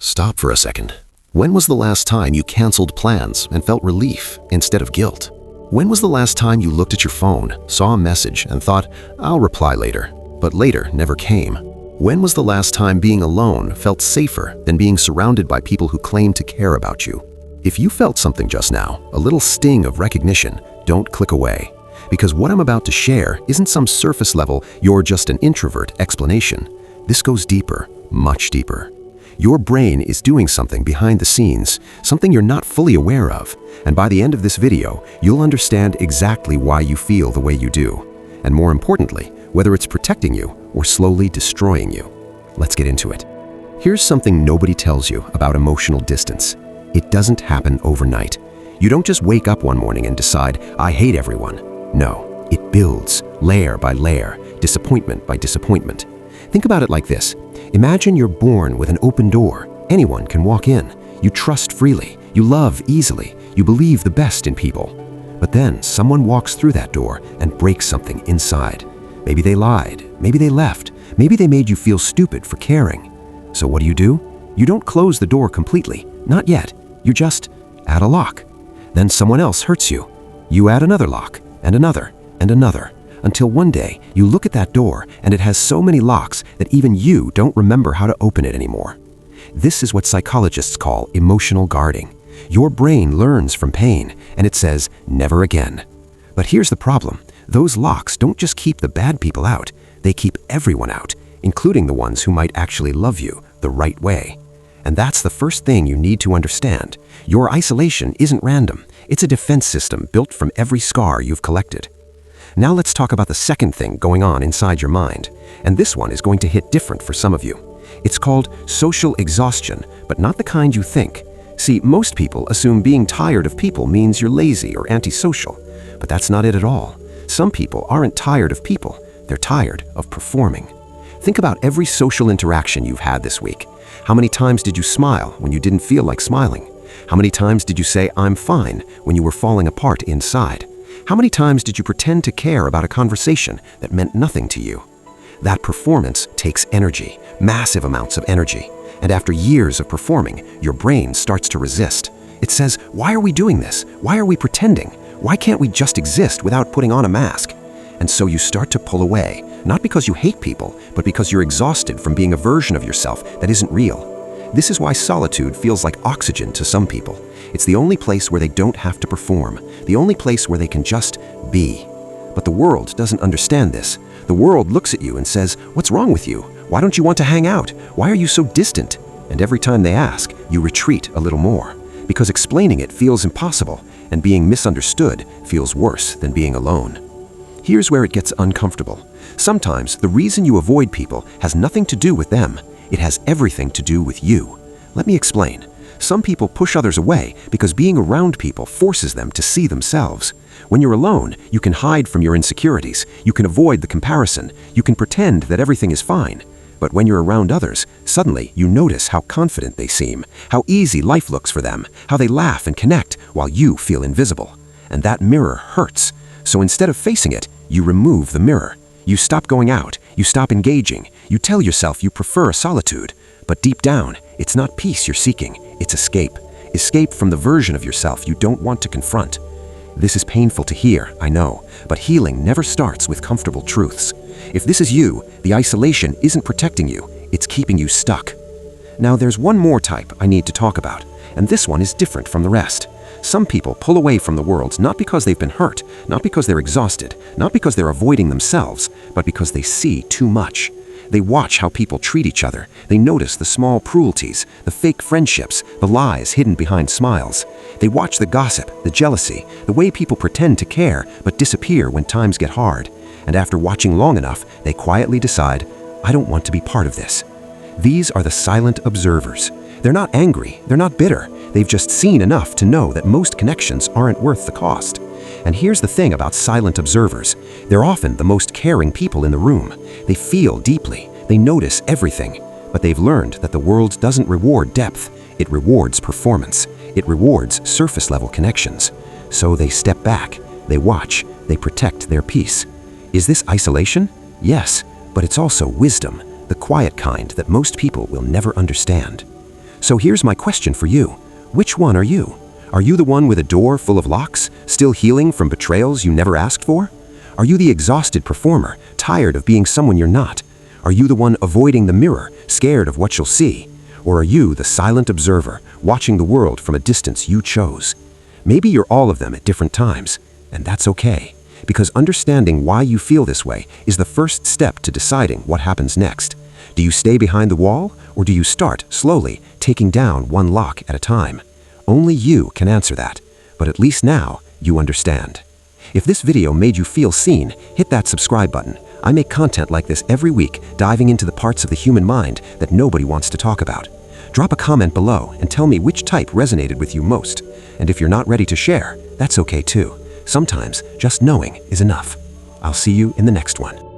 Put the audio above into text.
Stop for a second. When was the last time you canceled plans and felt relief instead of guilt? When was the last time you looked at your phone, saw a message, and thought, "I'll reply later," but later never came? When was the last time being alone felt safer than being surrounded by people who claim to care about you? If you felt something just now, a little sting of recognition, don't click away. Because what I'm about to share isn't some surface level, "you're just an introvert" explanation. This goes deeper, much deeper. Your brain is doing something behind the scenes, something you're not fully aware of. And by the end of this video, you'll understand exactly why you feel the way you do. And more importantly, whether it's protecting you or slowly destroying you. Let's get into it. Here's something nobody tells you about emotional distance. It doesn't happen overnight. You don't just wake up one morning and decide, "I hate everyone." No, it builds layer by layer, disappointment by disappointment. Think about it like this. Imagine you're born with an open door. Anyone can walk in. You trust freely. You love easily. You believe the best in people. But then someone walks through that door and breaks something inside. Maybe they lied. Maybe they left. Maybe they made you feel stupid for caring. So what do? You don't close the door completely. Not yet. You just add a lock. Then someone else hurts you. You add another lock, and another, and another. Until one day, you look at that door and it has so many locks that even you don't remember how to open it anymore. This is what psychologists call emotional guarding. Your brain learns from pain and it says, "never again." But here's the problem. Those locks don't just keep the bad people out, they keep everyone out, including the ones who might actually love you the right way. And that's the first thing you need to understand. Your isolation isn't random. It's a defense system built from every scar you've collected. Now let's talk about the second thing going on inside your mind. And this one is going to hit different for some of you. It's called social exhaustion, but not the kind you think. See, most people assume being tired of people means you're lazy or antisocial, but that's not it at all. Some people aren't tired of people, they're tired of performing. Think about every social interaction you've had this week. How many times did you smile when you didn't feel like smiling? How many times did you say, "I'm fine," when you were falling apart inside? How many times did you pretend to care about a conversation that meant nothing to you? That performance takes energy, massive amounts of energy. And after years of performing, your brain starts to resist. It says, "Why are we doing this? Why are we pretending? Why can't we just exist without putting on a mask?" And so you start to pull away, not because you hate people, but because you're exhausted from being a version of yourself that isn't real. This is why solitude feels like oxygen to some people. It's the only place where they don't have to perform, the only place where they can just be. But the world doesn't understand this. The world looks at you and says, "What's wrong with you? Why don't you want to hang out? Why are you so distant?" And every time they ask, you retreat a little more, because explaining it feels impossible, and being misunderstood feels worse than being alone. Here's where it gets uncomfortable. Sometimes the reason you avoid people has nothing to do with them. It has everything to do with you. Let me explain. Some people push others away because being around people forces them to see themselves. When you're alone, you can hide from your insecurities. You can avoid the comparison. You can pretend that everything is fine. But when you're around others, suddenly you notice how confident they seem, how easy life looks for them, how they laugh and connect while you feel invisible. And that mirror hurts. So instead of facing it, you remove the mirror. You stop going out, you stop engaging, you tell yourself you prefer solitude. But deep down, it's not peace you're seeking, it's escape. Escape from the version of yourself you don't want to confront. This is painful to hear, I know, but healing never starts with comfortable truths. If this is you, the isolation isn't protecting you, it's keeping you stuck. Now there's one more type I need to talk about, and this one is different from the rest. Some people pull away from the world not because they've been hurt, not because they're exhausted, not because they're avoiding themselves, but because they see too much. They watch how people treat each other. They notice the small cruelties, the fake friendships, the lies hidden behind smiles. They watch the gossip, the jealousy, the way people pretend to care but disappear when times get hard. And after watching long enough, they quietly decide, "I don't want to be part of this." These are the silent observers. They're not angry, they're not bitter. They've just seen enough to know that most connections aren't worth the cost. And here's the thing about silent observers. They're often the most caring people in the room. They feel deeply, they notice everything. But they've learned that the world doesn't reward depth, it rewards performance. It rewards surface-level connections. So they step back, they watch, they protect their peace. Is this isolation? Yes, but it's also wisdom, the quiet kind that most people will never understand. So here's my question for you. Which one are you? Are you the one with a door full of locks, still healing from betrayals you never asked for? Are you the exhausted performer, tired of being someone you're not? Are you the one avoiding the mirror, scared of what you'll see? Or are you the silent observer, watching the world from a distance you chose? Maybe you're all of them at different times, and that's okay, because understanding why you feel this way is the first step to deciding what happens next. Do you stay behind the wall, or do you start slowly, taking down one lock at a time? Only you can answer that, but at least now you understand. If this video made you feel seen, hit that subscribe button. I make content like this every week, diving into the parts of the human mind that nobody wants to talk about. Drop a comment below and tell me which type resonated with you most. And if you're not ready to share, that's okay too. Sometimes just knowing is enough. I'll see you in the next one.